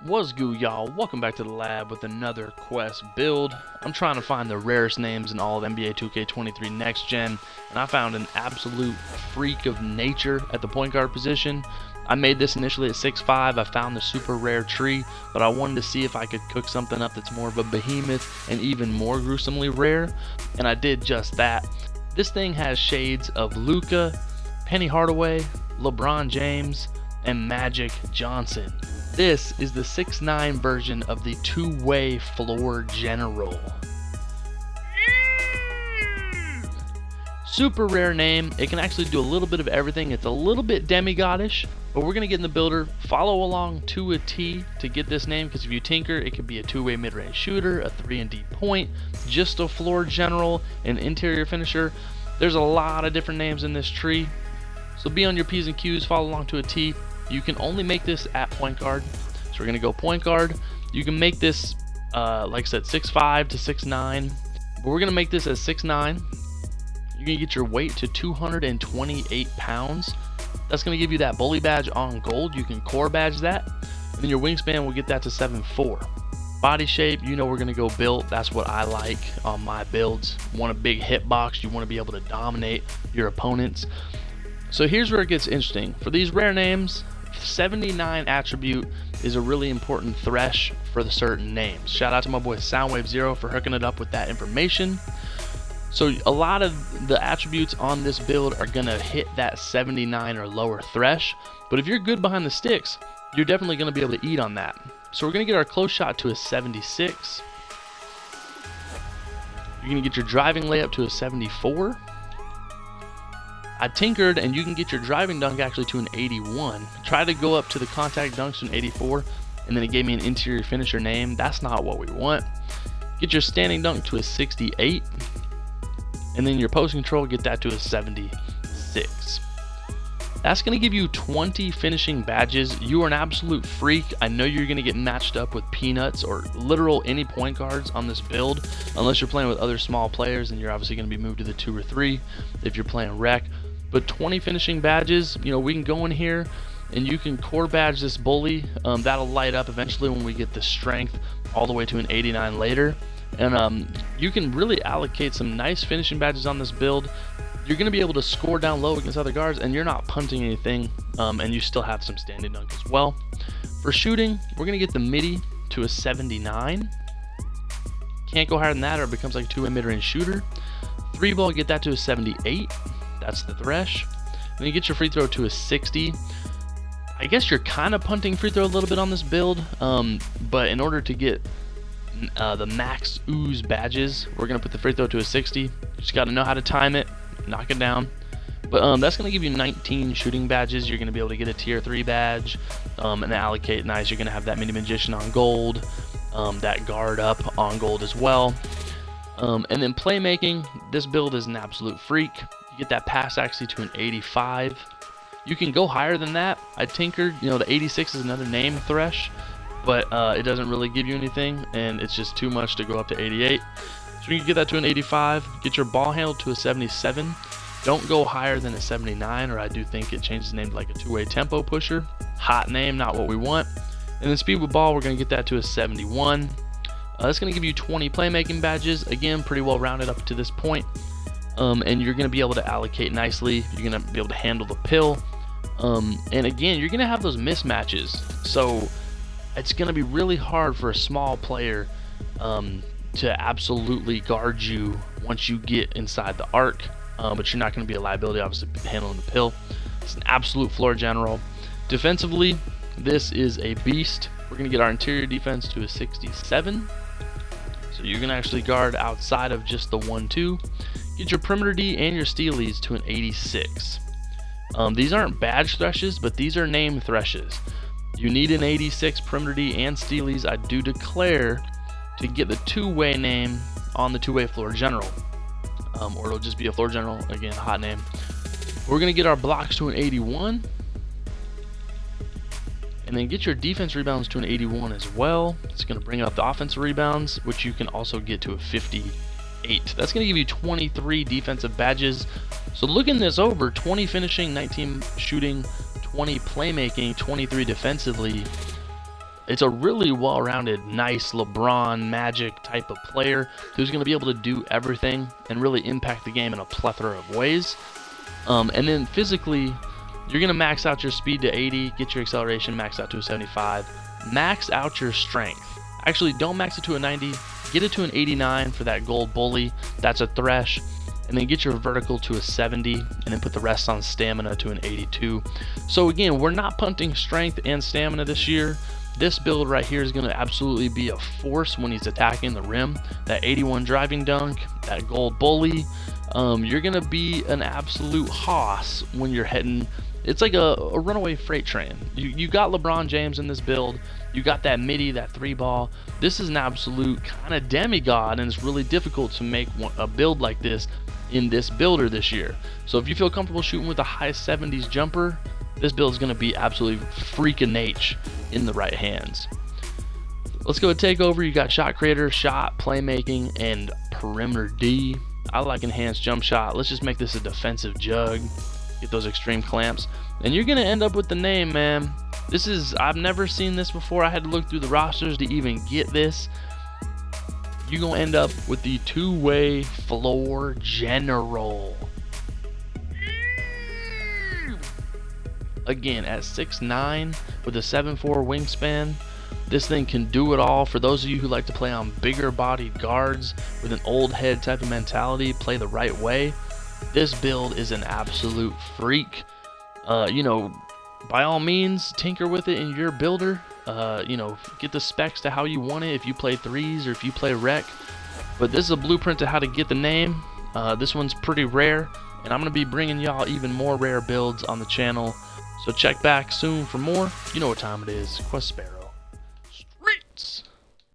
What's good, y'all? Welcome back to the lab with another quest build. I'm trying to find the rarest names in all of NBA 2K23 Next Gen, and I found an absolute freak of nature at the point guard position. I made this initially at 6'5". I found the super rare tree, but I wanted to see if I could cook something up that's more of a behemoth and even more gruesomely rare, and I did just that. This thing has shades of Luka, Penny Hardaway, LeBron James, and Magic Johnson. This is the 6'9" version of the two-way floor general. Super rare name. It can actually do a little bit of everything. It's a little bit demigodish, but we're going to get in the builder, follow along to a T to get this name, because if you tinker, it could be a two-way mid-range shooter, a 3-and-D point, just a floor general, an interior finisher. There's a lot of different names in this tree, so be on your P's and Q's, follow along to a T. You can only make this at point guard, so we're going to go point guard. You can make this, like I said, 6'5" to 6'9", but we're going to make this as 6'9". You're going to get your weight to 228 pounds. That's going to give you that bully badge on gold. You can core badge that, and then your wingspan will get that to 7'4". Body shape, you know we're going to go built. That's what I like on my builds. You want a big hitbox. You want to be able to dominate your opponents. So here's where it gets interesting. For these rare names, 79 attribute is a really important thresh for the certain names. Shout out to my boy Soundwave Zero for hooking it up with that information. So a lot of the attributes on this build are gonna hit that 79 or lower thresh, but if you're good behind the sticks, you're definitely gonna be able to eat on that. So we're gonna get our close shot to a 76. You're gonna get your driving layup to a 74. I tinkered, and you can get your driving dunk actually to an 81. Try to go up to the contact dunks to an 84, and then it gave me an interior finisher name. That's not what we want. Get your standing dunk to a 68, and then your post control, get that to a 76. That's going to give you 20 finishing badges. You are an absolute freak. I know you're going to get matched up with peanuts or literal any point guards on this build, unless you're playing with other small players, and you're obviously going to be moved to the 2 or 3 if you're playing rec. But 20 finishing badges, you know, we can go in here and you can core badge this bully. That'll light up eventually when we get the strength all the way to an 89 later. And you can really allocate some nice finishing badges on this build. You're going to be able to score down low against other guards, and you're not punting anything, and you still have some standing dunk as well. For shooting, we're going to get the midi to a 79. Can't go higher than that, or it becomes like a two-way mid-range shooter. 3-ball, get that to a 78. That's the thresh. Then you get your free throw to a 60. I guess you're kind of punting free throw a little bit on this build, but in order to get the max ooze badges, we're going to put the free throw to a 60. You just got to know how to time it, knock it down. But that's going to give you 19 shooting badges. You're going to be able to get a tier 3 badge and allocate nice. You're going to have that mini magician on gold, that guard up on gold as well. And then playmaking, this build is an absolute freak. You get that pass accuracy to an 85. You can go higher than that. I tinkered, you know, the 86 is another name thresh, but it doesn't really give you anything, and it's just too much to go up to 88. So you can get that to an 85. Get your ball handle to a 77. Don't go higher than a 79, or I do think it changes the name to like a two-way tempo pusher. Hot name, not what we want. And then speed with ball, we're going to get that to a 71. That's going to give you 20 playmaking badges. Again, pretty well rounded up to this point. And you're going to be able to allocate nicely. You're going to be able to handle the pill. And again, you're going to have those mismatches. So it's going to be really hard for a small player to absolutely guard you once you get inside the arc. But you're not going to be a liability, obviously, handling the pill. It's an absolute floor general. Defensively, this is a beast. We're going to get our interior defense to a 67. So you're going to actually guard outside of just the 1-2. Get your perimeter D and your stealies to an 86. These aren't badge threshes, but these are name threshes. You need an 86 perimeter D and stealies, I do declare, to get the two-way name on the two-way floor general. Or it'll just be a floor general, again, hot name. We're going to get our blocks to an 81. And then get your defense rebounds to an 81 as well. It's going to bring up the offensive rebounds, which you can also get to a 58. That's going to give you 23 defensive badges. So looking this over, 20 finishing, 19 shooting, 20 playmaking, 23 defensively. It's a really well-rounded, nice LeBron Magic type of player who's going to be able to do everything and really impact the game in a plethora of ways. And then physically, you're going to max out your speed to 80, get your acceleration maxed out to a 75, max out your strength. Actually, don't max it to a 90, get it to an 89 for that gold bully. That's a thresh. And then get your vertical to a 70, and then put the rest on stamina to an 82. So again, we're not punting strength and stamina this year. This build right here is going to absolutely be a force when he's attacking the rim. That 81 driving dunk, that gold bully, you're going to be an absolute hoss when you're heading. It's like a runaway freight train. You got LeBron James in this build. You got that midi, that 3-ball. This is an absolute kind of demigod, and it's really difficult to make a build like this in this builder this year. So if you feel comfortable shooting with a high 70s jumper, this build is going to be absolutely freaking H in the right hands. Let's go with takeover. You got shot creator, shot, playmaking, and perimeter D. I like enhanced jump shot. Let's just make this a defensive jug. Get those extreme clamps. And you're going to end up with the name, man. This is, I've never seen this before. I had to look through the rosters to even get this. You're going to end up with the two-way floor general. Again, at 6'9", with a 7'4" wingspan, this thing can do it all. For those of you who like to play on bigger bodied guards with an old head type of mentality, play the right way, this build is an absolute freak. You know, by all means, tinker with it in your builder. You know, get the specs to how you want it, if you play threes or if you play rec. But this is a blueprint to how to get the name. This one's pretty rare, and I'm going to be bringing y'all even more rare builds on the channel. So check back soon for more. You know what time it is. Quest Sparrow.